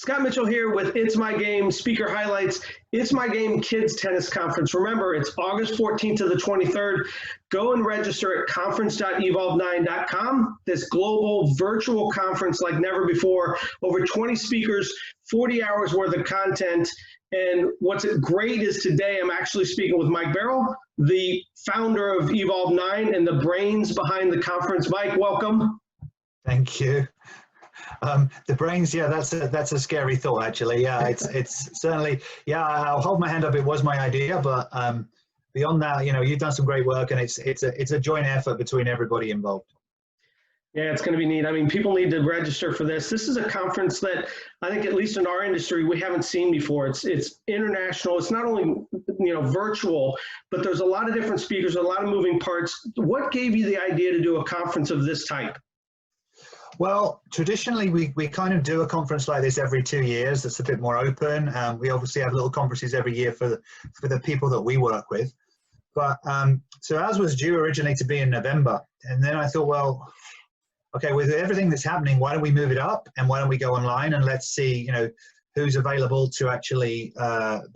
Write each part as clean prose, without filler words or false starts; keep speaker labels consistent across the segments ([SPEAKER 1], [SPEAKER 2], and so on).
[SPEAKER 1] Scott Mitchell here with It's My Game speaker highlights. It's My Game Kids Tennis Conference. Remember, it's August 14th to the 23rd. Go and register at conference.evolve9.com. This global virtual conference like never before. Over 20 speakers, 40 hours worth of content. And what's great is today I'm actually speaking with Mike Barrell, the founder of Evolve 9 and the brains behind the conference. Mike, welcome.
[SPEAKER 2] Thank you. The brains, yeah, that's a scary thought, actually. Yeah, it's certainly, yeah, I'll hold my hand up. It was my idea, but beyond that, you know, you've done some great work, and it's a joint effort between everybody involved.
[SPEAKER 1] Yeah, it's going to be neat. I mean, people need to register for this. This is a conference that I think, at least in our industry, we haven't seen before. It's international. It's not only, you know, virtual, but there's a lot of different speakers, a lot of moving parts. What gave you the idea to do a conference of this type?
[SPEAKER 2] Well, traditionally, we kind of do a conference like this every 2 years. That's a bit more open. We obviously have little conferences every year for the people that we work with. But so ours was due originally to be in November. And then I thought, well, okay, with everything that's happening, why don't we move it up? And why don't we go online and let's see, you know, who's available to actually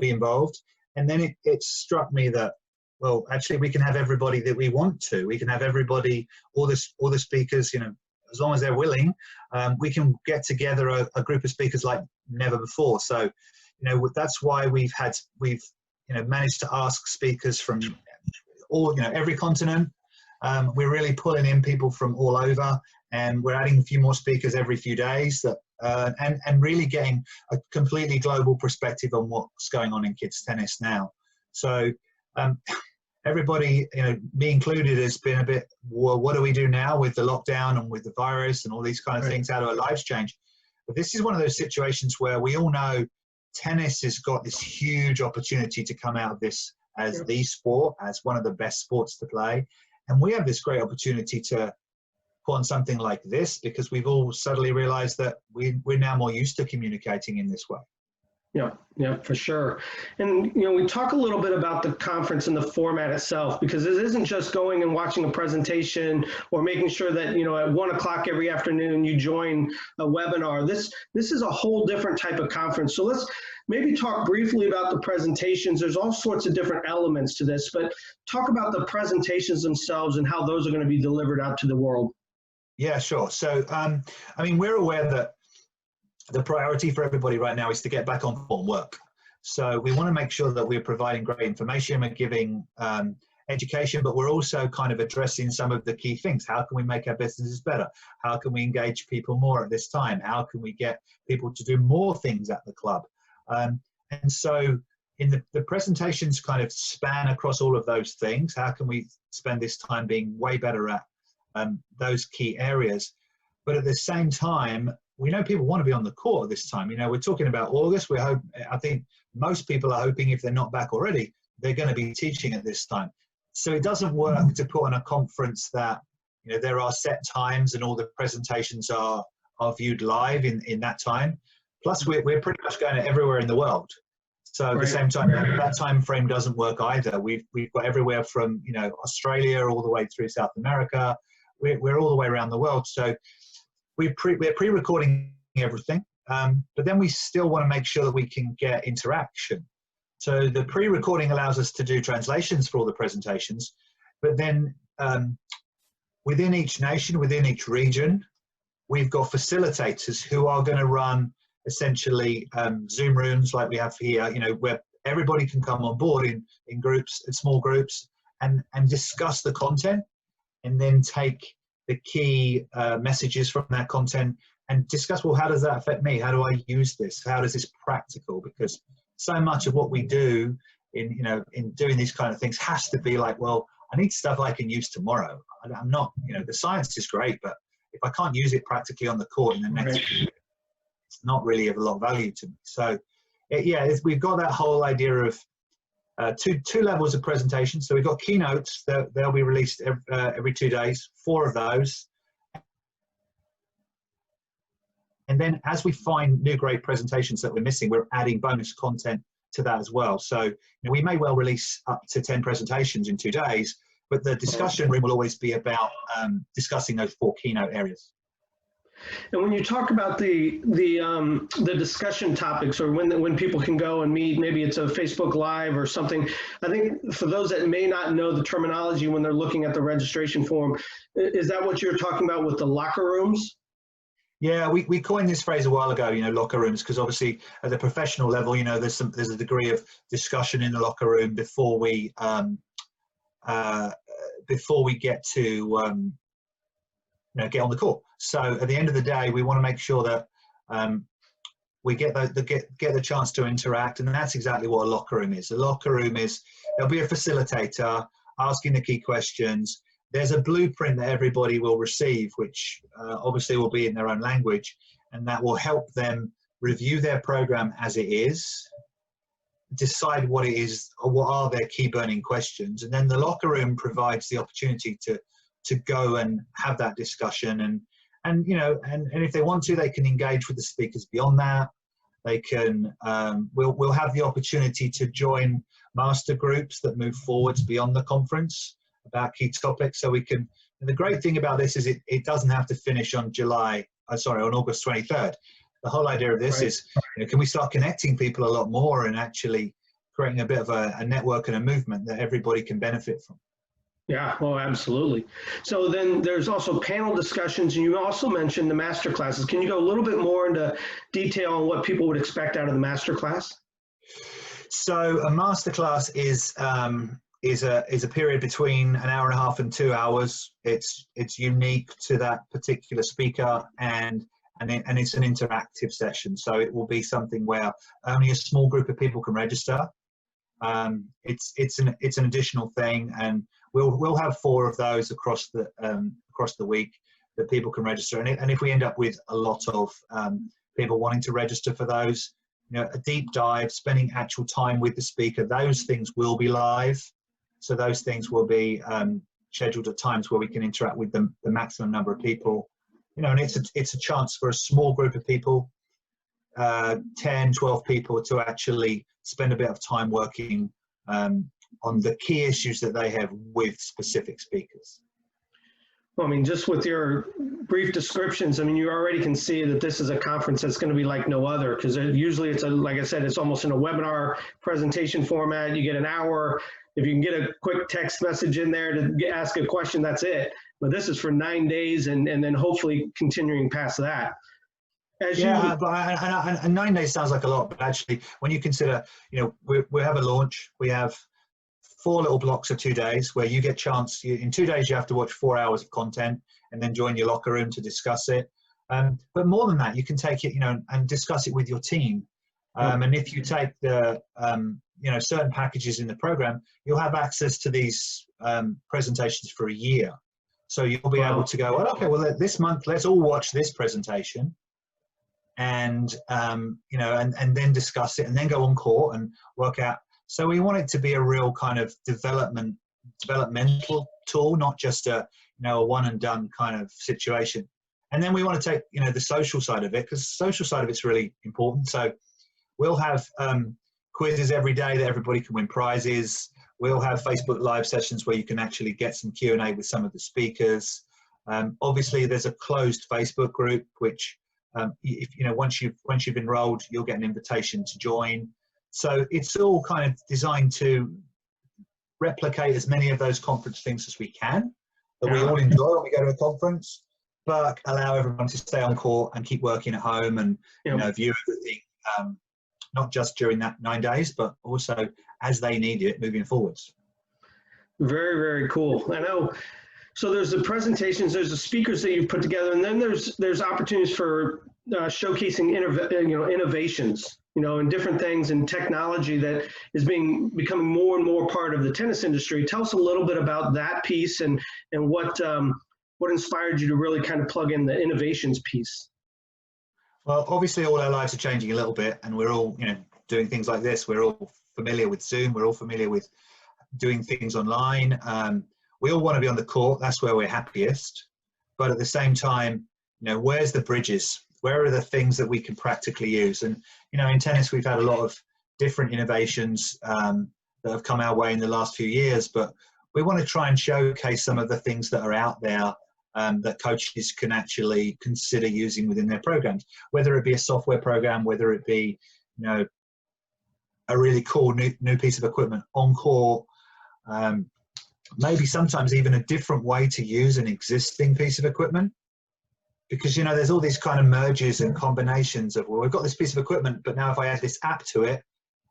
[SPEAKER 2] be involved. And then it struck me that, well, actually, we can have everybody that we want to. We can have everybody, all the speakers, you know, as long as they're willing, we can get together a group of speakers like never before. So, you know, that's why we've you know, managed to ask speakers from all, you know, every continent. We're really pulling in people from all over, and we're adding a few more speakers every few days that, and really getting a completely global perspective on what's going on in kids tennis now. So, everybody, you know, me included, has been a bit, well, what do we do now with the lockdown and with the virus and all these kind of things? How do our lives change? But this is one of those situations where we all know tennis has got this huge opportunity to come out of this as the sport, as one of the best sports to play. And we have this great opportunity to put on something like this because we've all suddenly realized that we're now more used to communicating in this way.
[SPEAKER 1] Yeah, for sure. And, you know, we talk a little bit about the conference and the format itself, because it isn't just going and watching a presentation or making sure that, you know, at 1 o'clock every afternoon you join a webinar. This is a whole different type of conference. So let's maybe talk briefly about the presentations. There's all sorts of different elements to this, but talk about the presentations themselves and how those are going to be delivered out to the world. Yeah,
[SPEAKER 2] sure. So, I mean, we're aware that the priority for everybody right now is to get back on form work. So we want to make sure that we're providing great information, we're giving education, but we're also kind of addressing some of the key things. How can we make our businesses better? How can we engage people more at this time? How can we get people to do more things at the club? And so in the presentations kind of span across all of those things. How can we spend this time being way better at those key areas? But at the same time, we know people want to be on the court at this time. You know, we're talking about August. I think most people are hoping, if they're not back already, they're going to be teaching at this time. So it doesn't work to put on a conference that, you know, there are set times and all the presentations are viewed live in that time. Plus, we're pretty much going everywhere in the world. So at the same time, that time frame doesn't work either. We've got everywhere from, you know, Australia all the way through South America. We're all the way around the world. So we're pre-recording everything, but then we still want to make sure that we can get interaction. So the pre-recording allows us to do translations for all the presentations, but then within each nation, within each region, we've got facilitators who are going to run essentially Zoom rooms like we have here, you know, where everybody can come on board in groups, in small groups, and discuss the content, and then take the key messages from that content and discuss, well, how does that affect me? How do I use this? How is this practical? Because so much of what we do in doing these kind of things has to be like, well, I need stuff I can use tomorrow. I'm not, you know, the science is great, but if I can't use it practically on the court in the next year, it's not really of a lot of value to me. So we've got that whole idea of two levels of presentation. So we've got keynotes that they'll be released every 2 days, 4 of those. And then as we find new great presentations that we're missing, we're adding bonus content to that as well. So, you know, we may well release up to 10 presentations in 2 days, but the discussion room will always be about discussing those 4 keynote areas.
[SPEAKER 1] And when you talk about the discussion topics, or when people can go and meet, maybe it's a Facebook Live or something. I think for those that may not know the terminology when they're looking at the registration form, is that what you're talking about with the locker rooms?
[SPEAKER 2] Yeah, we coined this phrase a while ago, locker rooms, because obviously at the professional level, there's a degree of discussion in the locker room before we get to get on the court. So at the end of the day, we want to make sure that we get the chance to interact, and that's exactly what a locker room is. A locker room is, there'll be a facilitator asking the key questions. There's a blueprint that everybody will receive, which obviously will be in their own language, and that will help them review their program as it is, decide what it is, or what are their key burning questions, and then the locker room provides the opportunity to go and have that discussion, and if they want to, they can engage with the speakers beyond that. They can we'll have the opportunity to join master groups that move forwards beyond the conference about key topics. So we can, and the great thing about this is it doesn't have to finish on on August 23rd. The whole idea of this is, can we start connecting people a lot more and actually creating a bit of a network and a movement that everybody can benefit from?
[SPEAKER 1] Yeah, well, absolutely. So then there's also panel discussions, and you also mentioned the master classes. Can you go a little bit more into detail on what people would expect out of the master class?
[SPEAKER 2] So a master class is a period between an hour and a half and 2 hours. It's unique to that particular speaker, and it's an interactive session. So it will be something where only a small group of people can register. It's an additional thing, and we'll have 4 of those across the week that people can register. And if we end up with a lot of people wanting to register for those, a deep dive, spending actual time with the speaker, those things will be live. So those things will be scheduled at times where we can interact with the maximum number of people. And it's a chance for a small group of people, 10, 12 people, to actually spend a bit of time working on the key issues that they have with specific speakers.
[SPEAKER 1] Well, I mean, just with your brief descriptions, I mean, you already can see that this is a conference that's going to be like no other, because usually it's, like I said, it's almost in a webinar presentation format. You get an hour. If you can get a quick text message in there to ask a question, that's it. But this is for 9 days, and then hopefully continuing past that.
[SPEAKER 2] And 9 days sounds like a lot, but actually, when you consider, we have a launch, we have 4 little blocks of 2 days where you get chance. In 2 days, you have to watch 4 hours of content and then join your locker room to discuss it. But more than that, you can take it, and discuss it with your team. And if you take the, certain packages in the program, you'll have access to these presentations for a year. So you'll be able to go, well, okay, well, this month, let's all watch this presentation, and and then discuss it, and then go on court and work out. So we want it to be a real kind of developmental tool, not just a one and done kind of situation. And then we want to take the social side of it, because the social side of it's really important. So we'll have quizzes every day that everybody can win prizes. We'll have Facebook Live sessions where you can actually get some Q&A with some of the speakers. Obviously, there's a closed Facebook group, which once you've enrolled, you'll get an invitation to join. So it's all kind of designed to replicate as many of those conference things as we can, that we all enjoy when we go to a conference, but allow everyone to stay on court and keep working at home and view everything, not just during that 9 days, but also as they need it moving forwards. Very,
[SPEAKER 1] very cool. I know. So there's the presentations, there's the speakers that you've put together, and then there's opportunities for showcasing innovations, and different things in technology that is becoming more and more part of the tennis industry. Tell us a little bit about that piece and what inspired you to really kind of plug in the innovations piece.
[SPEAKER 2] Well, obviously all our lives are changing a little bit, and we're all doing things like this. We're all familiar with Zoom. We're all familiar with doing things online. We all want to be on the court. That's where we're happiest. But at the same time, where's the bridges? Where are the things that we can practically use? And, in tennis, we've had a lot of different innovations that have come our way in the last few years, but we want to try and showcase some of the things that are out there that coaches can actually consider using within their programs, whether it be a software program, whether it be, a really cool new piece of equipment, Encore, maybe sometimes even a different way to use an existing piece of equipment. Because, there's all these kind of merges and combinations of, well, we've got this piece of equipment, but now if I add this app to it,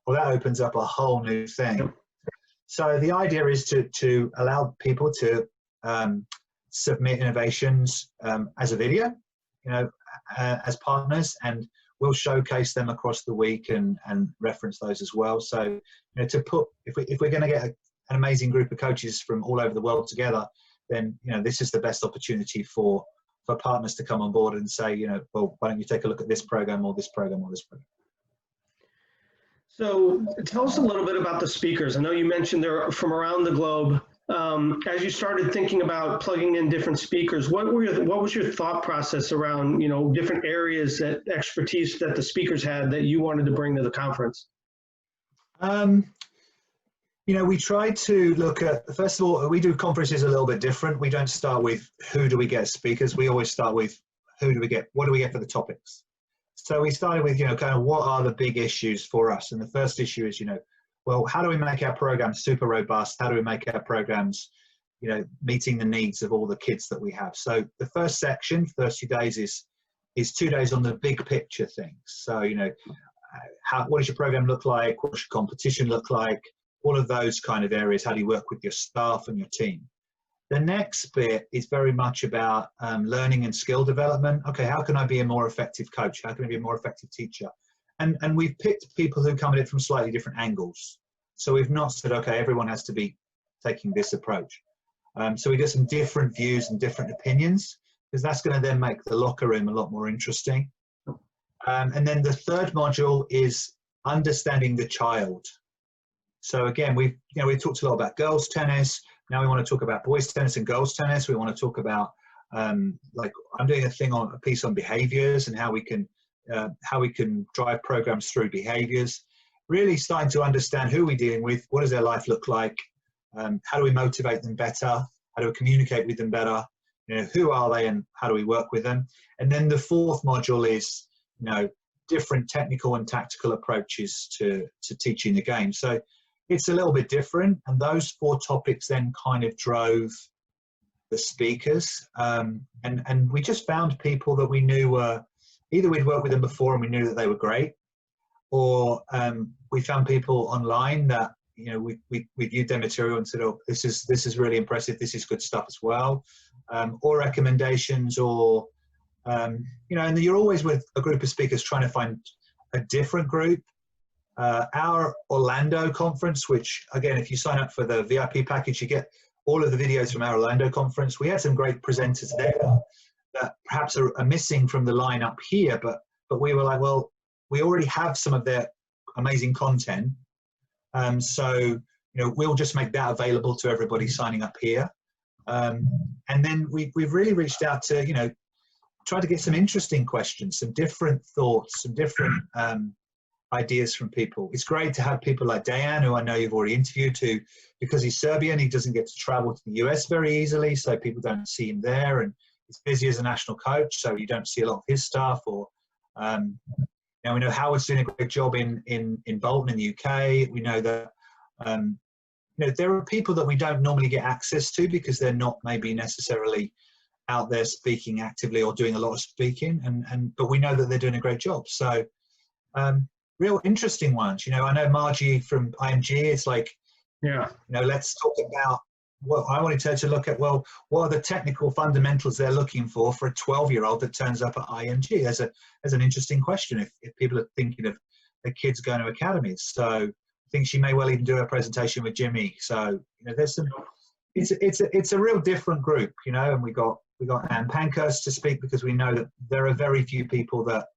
[SPEAKER 2] well, that opens up a whole new thing. Yep. So the idea is to allow people to submit innovations as a video, as partners, and we'll showcase them across the week and reference those as well. So, to put, if we're going to get an amazing group of coaches from all over the world together, then, this is the best opportunity for partners to come on board and say, well, why don't you take a look at this program or this program or this program?
[SPEAKER 1] So tell us a little bit about the speakers. I know you mentioned they're from around the globe. As you started thinking about plugging in different speakers, what was your thought process around, different areas that expertise that the speakers had that you wanted to bring to the conference?
[SPEAKER 2] We try to look at, first of all, we do conferences a little bit different. We don't start with who do we get speakers. We always start with who do we get, what do we get for the topics. So we started with, kind of what are the big issues for us? And the first issue is, well, how do we make our programs super robust? How do we make our programs, meeting the needs of all the kids that we have? So the first section, first few days is 2 days on the big picture things. So, what does your program look like? What does your competition look like? All of those kind of areas. How do you work with your staff and your team? The next bit is very much about learning and skill development. Okay, how can I be a more effective coach? How can I be a more effective teacher? And we've picked people who come at it from slightly different angles. So we've not said, okay, everyone has to be taking this approach. So we get some different views and different opinions, because that's going to then make the locker room a lot more interesting. And then the third module is understanding the child. So again, we've talked a lot about girls tennis. Now we want to talk about boys tennis and girls tennis. We want to talk about, like I'm doing a piece on behaviors and how we can drive programs through behaviors. Really starting to understand who we're dealing with, what does their life look like, how do we motivate them better, how do we communicate with them better, who are they and how do we work with them. And then the fourth module is, different technical and tactical approaches to teaching the game. So it's a little bit different, and those 4 topics then kind of drove the speakers. And we just found people that we knew were, either we'd worked with them before and we knew that they were great, or we found people online that, we viewed their material and said, oh, this is really impressive, this is good stuff as well, or recommendations, or, and you're always with a group of speakers trying to find a different group. Our Orlando conference, which again, if you sign up for the VIP package, you get all of the videos from our Orlando conference. We had some great presenters there that perhaps are missing from the lineup here, but we were like, well, we already have some of their amazing content. So, we'll just make that available to everybody signing up here. And then we've really reached out to, try to get some interesting questions, some different thoughts, some different ideas from people. It's great to have people like Dejan, who I know you've already interviewed, who, because he's Serbian, he doesn't get to travel to the US very easily, so people don't see him there, and he's busy as a national coach, so you don't see a lot of his stuff. Or we know Howard's doing a great job in Bolton in the UK. We know that there are people that we don't normally get access to because they're not maybe necessarily out there speaking actively or doing a lot of speaking, but we know that they're doing a great job. So real interesting ones. I know Margie from IMG, it's like, let's talk about what I wanted to look at. Well, what are the technical fundamentals they're looking for a 12-year-old that turns up at IMG? There's an interesting question if people are thinking of their kids going to academies. So I think she may well even do a presentation with Jimmy. So there's some. It's a real different group, and we got Anne Pankhurst to speak, because we know that there are very few people that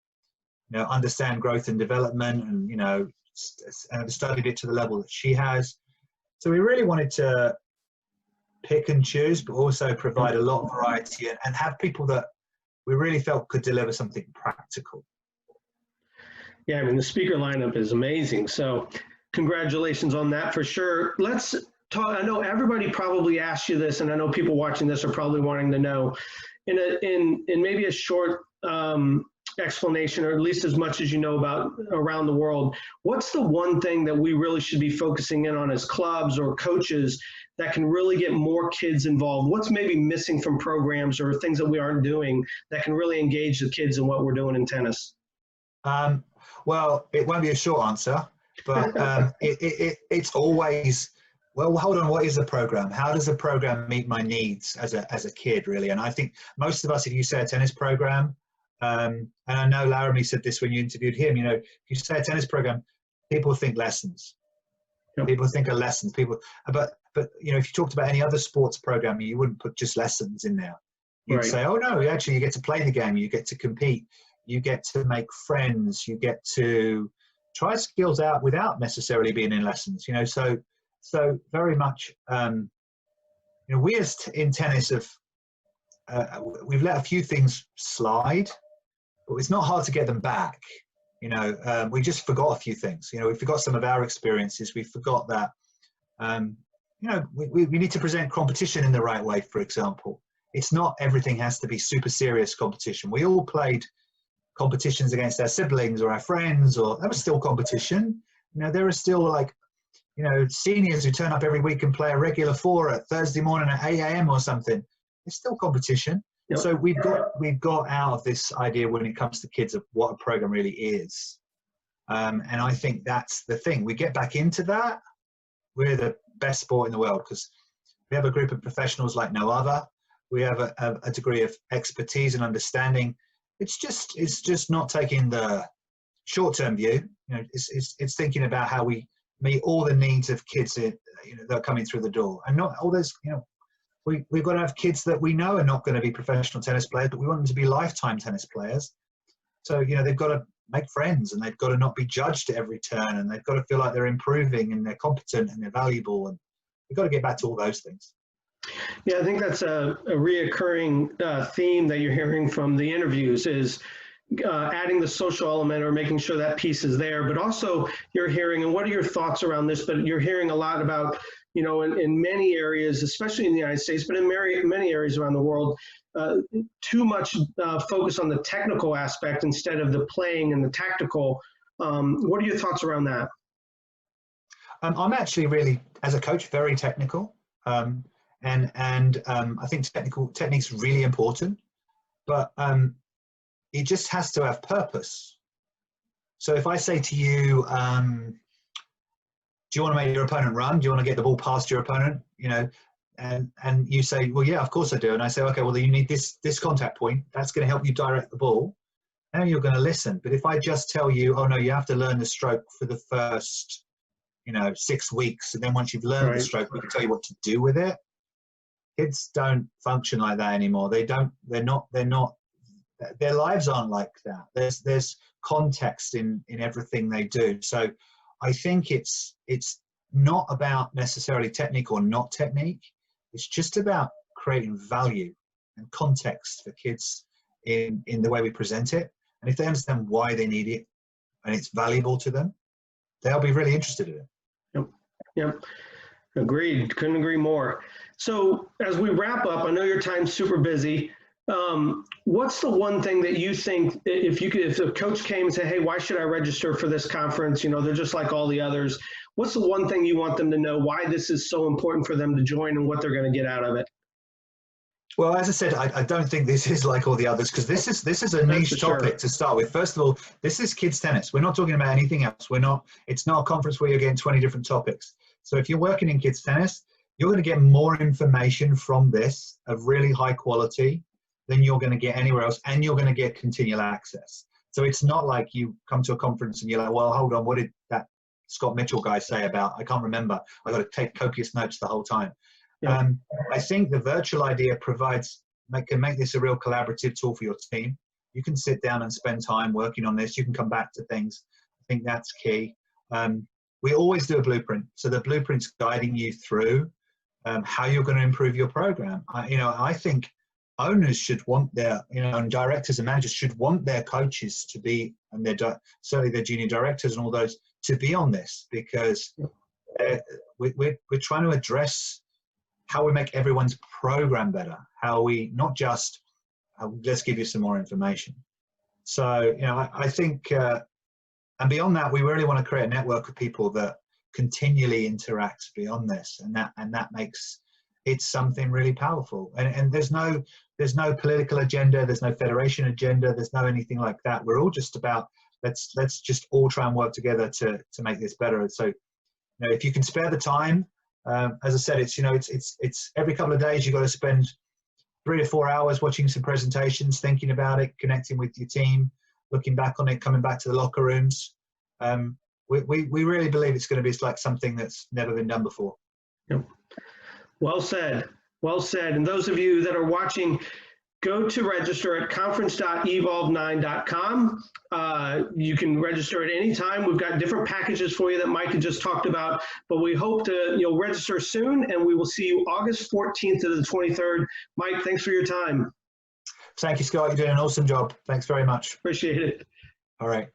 [SPEAKER 2] understand growth and development and have studied it to the level that she has. So we really wanted to pick and choose, but also provide a lot of variety and have people that we really felt could deliver something practical.
[SPEAKER 1] Yeah, I mean, the speaker lineup is amazing. So congratulations on that for sure. Let's I know everybody probably asked you this, and I know people watching this are probably wanting to know, in maybe a short explanation, or at least as much as you know about around the world, what's the one thing that we really should be focusing in on as clubs or coaches that can really get more kids involved? What's maybe missing from programs or things that we aren't doing that can really engage the kids in what we're doing in tennis?
[SPEAKER 2] Well, it won't be a short answer, but it's always, well, hold on, what is a program? How does a program meet my needs as a kid, really? And I think most of us, if you say a tennis program, and I know Laramie said this when you interviewed him, you know, if you say a tennis program, people think lessons.
[SPEAKER 1] Yep.
[SPEAKER 2] People think of lessons. But you know, if you talked about any other sports program, you wouldn't put just lessons in there. You'd say, oh no, actually you get to play the game, you get to compete, you get to make friends, you get to try skills out without necessarily being in lessons. You know, so very much, you know, we as in tennis have we've let a few things slide, but it's not hard to get them back. You know, we just forgot a few things. You know, we forgot some of our experiences. We forgot that, you know, we need to present competition in the right way, for example. It's not everything has to be super serious competition. We all played competitions against our siblings or our friends, or that was still competition. You know, there are still, like, you know, seniors who turn up every week and play a regular 4 at Thursday morning at 8 a.m. or something. It's still competition. Yep. So we've got out of this idea when it comes to kids of what a program really is. And I think that's the thing. We get back into that, we're the best sport in the world, because we have a group of professionals like no other. We have a degree of expertise and understanding. It's just not taking the short-term view. You know, it's thinking about how we meet all the needs of kids, you know, that are coming through the door, and not all those, you know. We've got to have kids that we know are not going to be professional tennis players, but we want them to be lifetime tennis players. So, you know, they've got to make friends, and they've got to not be judged at every turn, and they've got to feel like they're improving and they're competent and they're valuable. And we've got to get back to all those things.
[SPEAKER 1] Yeah, I think that's a reoccurring theme that you're hearing from the interviews is adding the social element or making sure that piece is there. But also you're hearing, and what are your thoughts around this, but you're hearing a lot about, you know, in many areas, especially in the United States, but in many areas around the world, too much focus on the technical aspect instead of the playing and the tactical. What are your thoughts around that?
[SPEAKER 2] I'm actually really, as a coach, very technical. And I think technique's really important, but it just has to have purpose. So if I say to you, do you want to make your opponent run? Do you want to get the ball past your opponent? You know, and you say, well, yeah, of course I do. And I say, okay, well, you need this contact point. That's going to help you direct the ball. Now you're going to listen. But if I just tell you, oh no, you have to learn the stroke for the first, you know, 6 weeks, and then once you've learned the stroke, we can tell you what to do with it. Kids don't function like that anymore. They're not, their lives aren't like that. There's context in everything they do. So I think it's not about necessarily technique or not technique. It's just about creating value and context for kids in the way we present it. And if they understand why they need it and it's valuable to them, they'll be really interested in it.
[SPEAKER 1] Yep. Agreed. Couldn't agree more. So as we wrap up, I know your time's super busy. What's the one thing that you think, if a coach came and said, hey, why should I register for this conference? You know, they're just like all the others. What's the one thing you want them to know, why this is so important for them to join and what they're going to get out of it?
[SPEAKER 2] Well, as I said, I don't think this is like all the others, because this is a niche topic to start with. First of all, this is kids tennis. We're not talking about anything else. It's not a conference where you're getting 20 different topics. So if you're working in kids tennis, you're going to get more information from this of really high quality than you're going to get anywhere else, and you're going to get continual access. So it's not like you come to a conference and you're like, well, hold on, what did that Scott Mitchell guy say about, I can't remember. I got to take copious notes the whole time. Yeah. I think the virtual idea can make this a real collaborative tool for your team. You can sit down and spend time working on this. You can come back to things. I think that's key. We always do a blueprint. So the blueprint's guiding you through how you're going to improve your program. I think owners should want their, and directors and managers should want their coaches to be, and certainly their junior directors and all those, to be on this, because we're trying to address how we make everyone's program better, how we not just let's give you some more information. So, you know, I think, and beyond that, we really want to create a network of people that continually interact beyond this, and that makes it something really powerful. And there's no political agenda, there's no federation agenda, there's no anything like that. We're all just about let's just all try and work together to make this better. So, you know, if you can spare the time, as I said, it's every couple of days you've got to spend 3 to 4 hours watching some presentations, thinking about it, connecting with your team, looking back on it, coming back to the locker rooms. We really believe it's going to be like something that's never been done before.
[SPEAKER 1] Yep. Well said. Well said. And those of you that are watching, go to register at conference.evolve9.com. You can register at any time. We've got different packages for you that Mike had just talked about, but we hope to register soon, and we will see you August 14th to the 23rd. Mike, thanks for your time.
[SPEAKER 2] Thank you, Scott. You're doing an awesome job. Thanks very much.
[SPEAKER 1] Appreciate it.
[SPEAKER 2] All right.